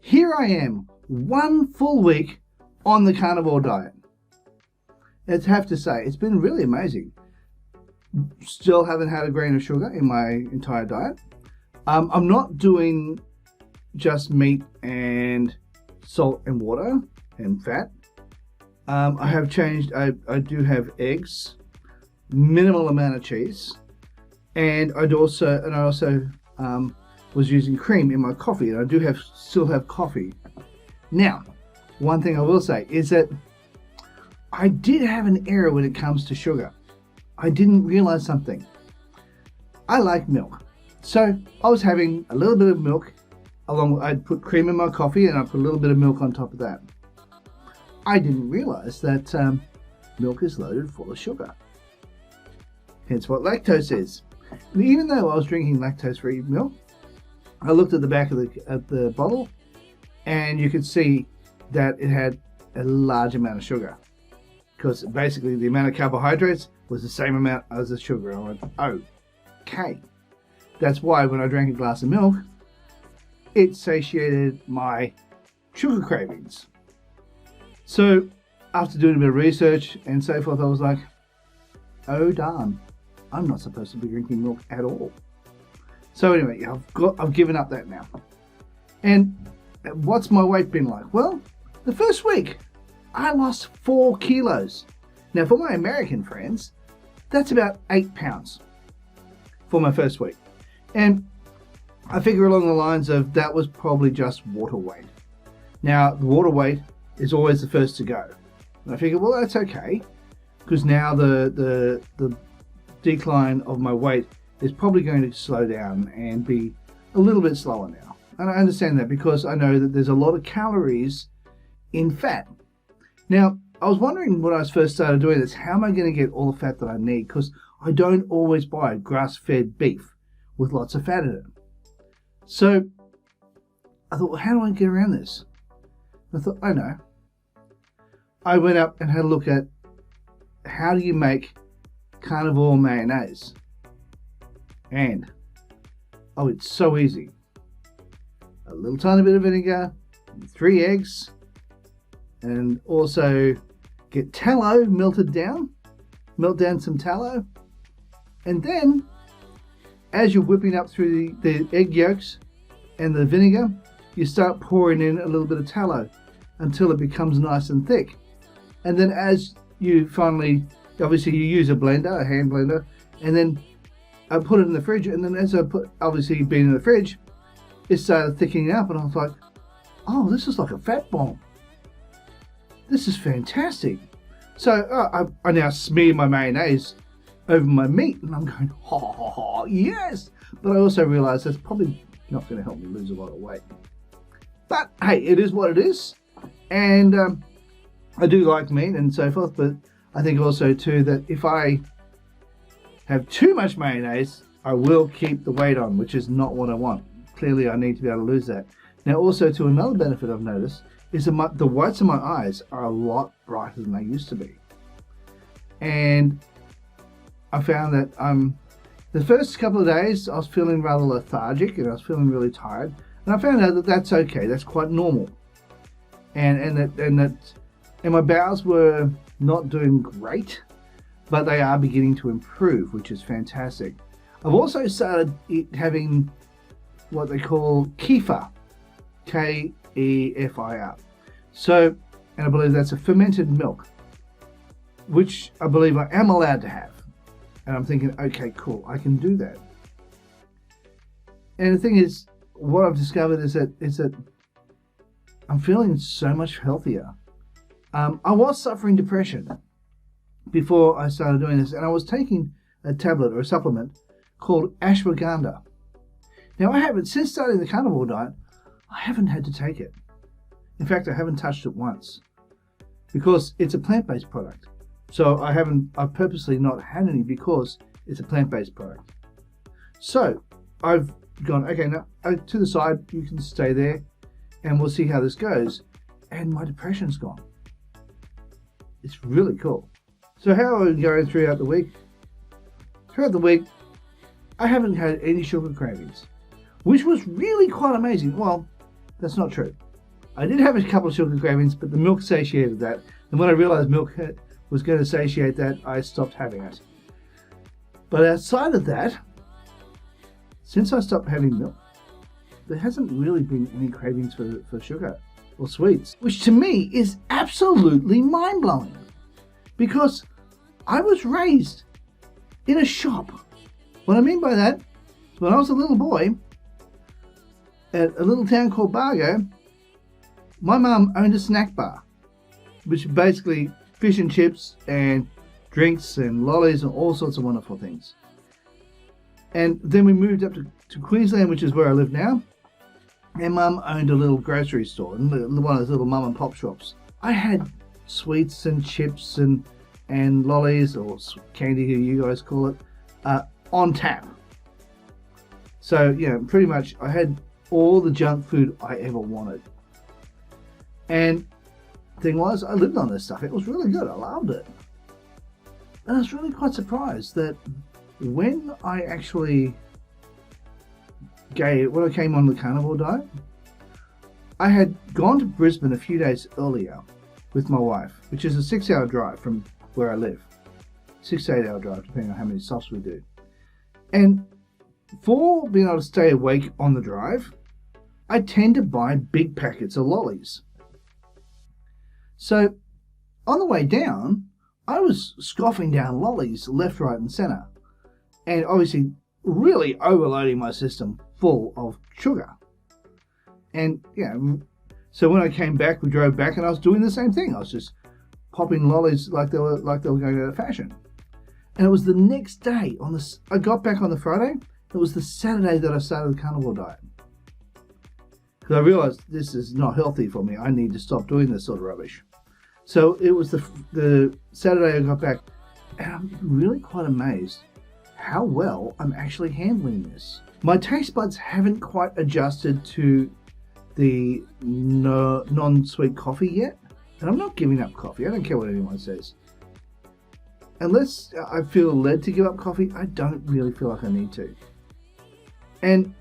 here I am, one full week on the carnivore diet. I have to say, it's been really amazing. Still haven't had a grain of sugar in my entire diet. I'm not doing just meat and salt and water and fat. I have changed. I do have eggs, minimal amount of cheese, and I also was using cream in my coffee, and I do still have coffee. Now, one thing I will say is that I did have an error when it comes to sugar. I didn't realize something. I like milk, so I was having a little bit of milk. I'd put cream in my coffee, and I put a little bit of milk on top of that. I didn't realize that milk is loaded full of sugar. Hence what lactose is. And even though I was drinking lactose-free milk, I looked at the back of the bottle, and you could see that it had a large amount of sugar, because basically the amount of carbohydrates was the same amount as the sugar. I went, okay. That's why when I drank a glass of milk, it satiated my sugar cravings. So after doing a bit of research and so forth, I was like, oh darn, I'm not supposed to be drinking milk at all. So anyway, I've given up that now. And what's my weight been like? Well, the first week, I lost 4 kilos. Now for my American friends, that's about 8 pounds for my first week. And I figure along the lines of that was probably just water weight. Now, the water weight is always the first to go. And I figure, well, that's okay, because now the decline of my weight is probably going to slow down and be a little bit slower now. And I understand that because I know that there's a lot of calories in fat. Now, I was wondering when I first started doing this, how am I going to get all the fat that I need? Because I don't always buy grass-fed beef with lots of fat in it. So I thought, well, how do I get around this? I thought, I know. I went up and had a look at how do you make carnivore mayonnaise. And, it's so easy. A little tiny bit of vinegar, 3 eggs, and also get tallow melted down. Melt down some tallow. And then, as you're whipping up through the egg yolks and the vinegar, you start pouring in a little bit of tallow until it becomes nice and thick. And then as you finally, obviously you use a blender, a hand blender, and then I put it in the fridge, and then as I put, obviously being in the fridge, it started thickening up, and I was like, oh, this is like a fat bomb. This is fantastic. So I now smear my mayonnaise over my meat, and I'm going, yes. But I also realized that's probably not going to help me lose a lot of weight. But hey, it is what it is. And I do like meat and so forth, but I think also too that if I have too much mayonnaise, I will keep the weight on, which is not what I want. Clearly I need to be able to lose that. Now also to another benefit I've noticed is that the whites of my eyes are a lot brighter than they used to be. And I found that the first couple of days I was feeling rather lethargic and I was feeling really tired, and I found out that that's okay, that's quite normal. And my bowels were not doing great, but they are beginning to improve, which is fantastic. I've also started having what they call kefir, K-E-F-I-R. So, and I believe that's a fermented milk, which I believe I am allowed to have. And I'm thinking, okay, cool, I can do that. And the thing is, what I've discovered is that I'm feeling so much healthier. I was suffering depression before I started doing this, and I was taking a tablet or a supplement called ashwagandha. Now since starting the carnivore diet, I haven't had to take it. In fact, I haven't touched it once because it's a plant-based product. So I've purposely not had any because it's a plant-based product. So I've gone, okay, now to the side, you can stay there and we'll see how this goes. And my depression's gone. It's really cool. So how are we going throughout the week? Throughout the week, I haven't had any sugar cravings, which was really quite amazing. Well, that's not true. I did have a couple of sugar cravings, but the milk satiated that. And when I realized milk was going to satiate that, I stopped having it. But outside of that, since I stopped having milk, there hasn't really been any cravings for sugar or sweets, which to me is absolutely mind-blowing. Because I was raised in a shop. What I mean by that, when I was a little boy, at a little town called Bargo, my mum owned a snack bar, which basically fish and chips and drinks and lollies and all sorts of wonderful things. And then we moved up to Queensland, which is where I live now, and Mum owned a little grocery store, one of those little mum and pop shops. I had sweets and chips and lollies, or candy, you guys call it, on tap. So, pretty much I had all the junk food I ever wanted. And the thing was, I lived on this stuff. It was really good. I loved it. And I was really quite surprised that when I came on the carnivore diet, I had gone to Brisbane a few days earlier with my wife, which is a 6-hour drive from where I live. 6 to 8 hour drive, depending on how many stops we do. And for being able to stay awake on the drive, I tend to buy big packets of lollies. So on the way down, I was scoffing down lollies left, right, and centre, and obviously really overloading my system full of sugar. And so when I came back, we drove back, and I was doing the same thing. I was just popping lollies like they were going out of fashion. And it was the next day I got back on the Friday. It was the Saturday that I started the carnivore diet, because I realized this is not healthy for me. I need to stop doing this sort of rubbish. So it was the Saturday I got back, and I'm really quite amazed how well I'm actually handling this. My taste buds haven't quite adjusted to the non-sweet coffee yet, and I'm not giving up coffee. I don't care what anyone says. Unless I feel led to give up coffee, I don't really feel like I need to. And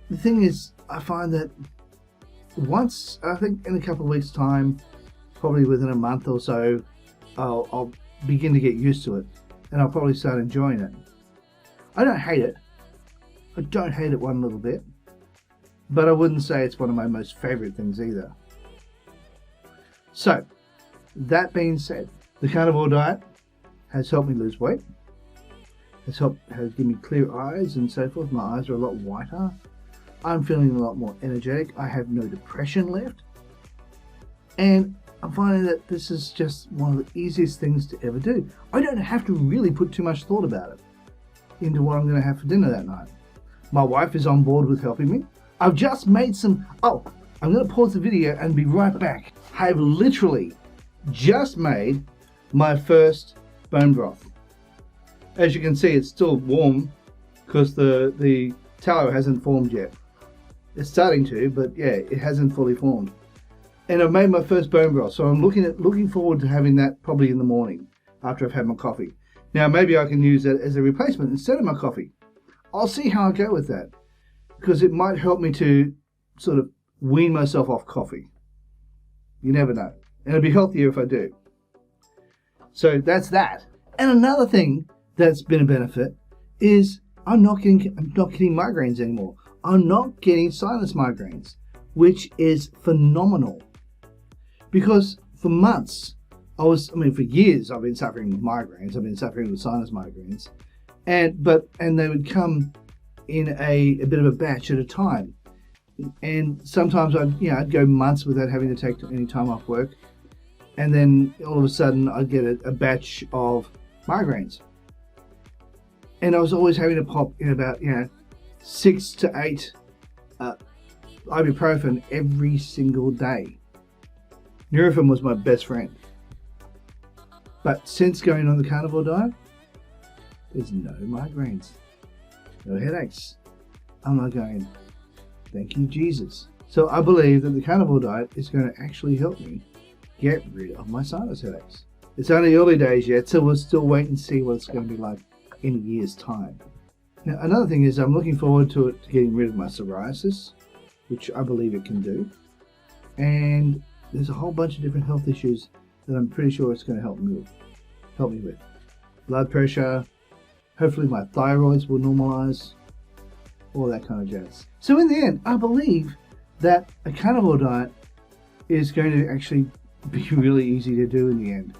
the thing is, I find that once, I think in a couple of weeks' time, probably within a month or so, I'll begin to get used to it, and I'll probably start enjoying it. I don't hate it. I don't hate it one little bit, but I wouldn't say it's one of my most favorite things either. So, that being said, the carnivore diet has helped me lose weight, has given me clear eyes and so forth. My eyes are a lot whiter. I'm feeling a lot more energetic. I have no depression left. And I'm finding that this is just one of the easiest things to ever do. I don't have to really put too much thought about it into what I'm going to have for dinner that night. My wife is on board with helping me. I've just made some... Oh, I'm going to pause the video and be right back. I've literally just made my first bone broth. As you can see, it's still warm because the tallow hasn't formed yet. It's starting to, but yeah, it hasn't fully formed. And I've made my first bone broth, so I'm looking forward to having that probably in the morning after I've had my coffee. Now, maybe I can use that as a replacement instead of my coffee. I'll see how I go with that, because it might help me to sort of wean myself off coffee. You never know. And it'll be healthier if I do. So that's that. And another thing that's been a benefit is I'm not getting migraines anymore. I'm not getting sinus migraines, which is phenomenal. Because for months, for years, I've been suffering with migraines. I've been suffering with sinus migraines, and they would come in a bit of a batch at a time. And sometimes I'd go months without having to take any time off work, and then all of a sudden I'd get a batch of migraines. And I was always having to pop in about 6 to 8 ibuprofen every single day. Nurofen was my best friend. But since going on the carnivore diet, there's no migraines, no headaches. I'm not going, thank you, Jesus. So I believe that the carnivore diet is going to actually help me get rid of my sinus headaches. It's only early days yet, so we'll still wait and see what it's going to be like in a year's time. Now, another thing is I'm looking forward to getting rid of my psoriasis, which I believe it can do. And there's a whole bunch of different health issues that I'm pretty sure it's going to help me with. Blood pressure, hopefully my thyroids will normalize, all that kind of jazz. So in the end, I believe that a carnivore diet is going to actually be really easy to do in the end.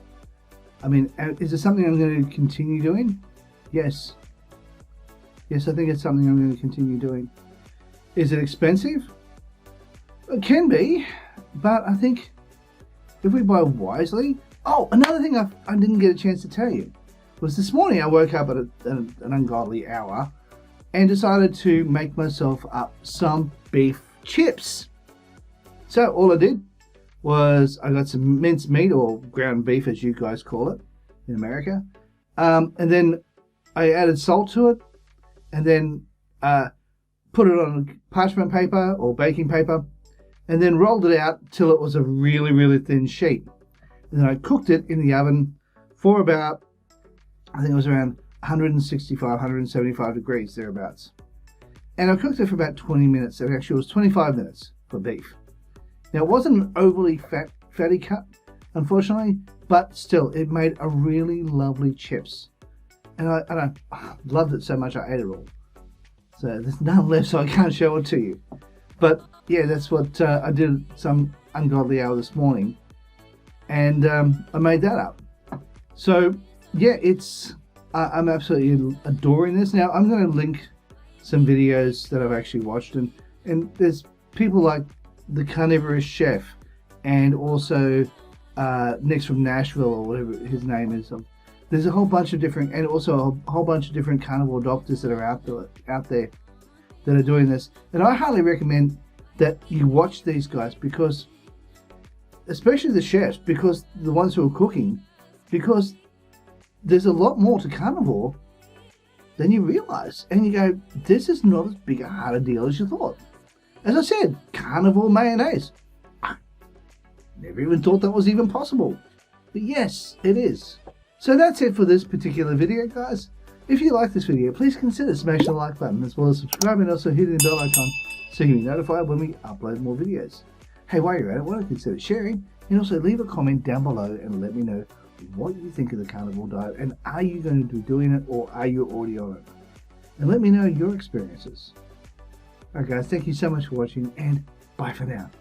I mean, is it something I'm going to continue doing? Yes. Yes, I think it's something I'm going to continue doing. Is it expensive? It can be, but I think if we buy wisely... Oh, another thing I didn't get a chance to tell you was this morning I woke up at an ungodly hour and decided to make myself up some beef chips. So all I did was I got some minced meat, or ground beef as you guys call it in America, and then I added salt to it, and then put it on parchment paper or baking paper, and then rolled it out till it was a really, really thin sheet. And then I cooked it in the oven for about, I think it was around 165, 175 degrees, thereabouts. And I cooked it for about 20 minutes. It actually was 25 minutes for beef. Now, it wasn't an overly fatty cut, unfortunately, but still, it made a really lovely chips. And I loved it so much I ate it all. So there's none left, so I can't show it to you. But yeah, that's what I did some ungodly hour this morning. And I made that up. So yeah, I'm absolutely adoring this. Now, I'm going to link some videos that I've actually watched. And there's people like the Carnivorous Chef, and also Nick's from Nashville, or whatever his name is. There's a whole bunch of different, and also a whole bunch of different carnivore doctors that are out there that are doing this. And I highly recommend that you watch these guys, because, especially the chefs, because the ones who are cooking, because there's a lot more to carnivore than you realize. And you go, this is not as big a hard a deal as you thought. As I said, carnivore mayonnaise. I never even thought that was even possible. But yes, it is. So that's it for this particular video, guys. If you like this video, please consider smashing the like button, as well as subscribing, and also hitting the bell icon so you'll be notified when we upload more videos. Hey, while you're at it, why don't consider sharing, and also leave a comment down below and let me know what you think of the carnivore diet, and are you going to be doing it, or are you already on it? And let me know your experiences. Alright guys, thank you so much for watching, and bye for now.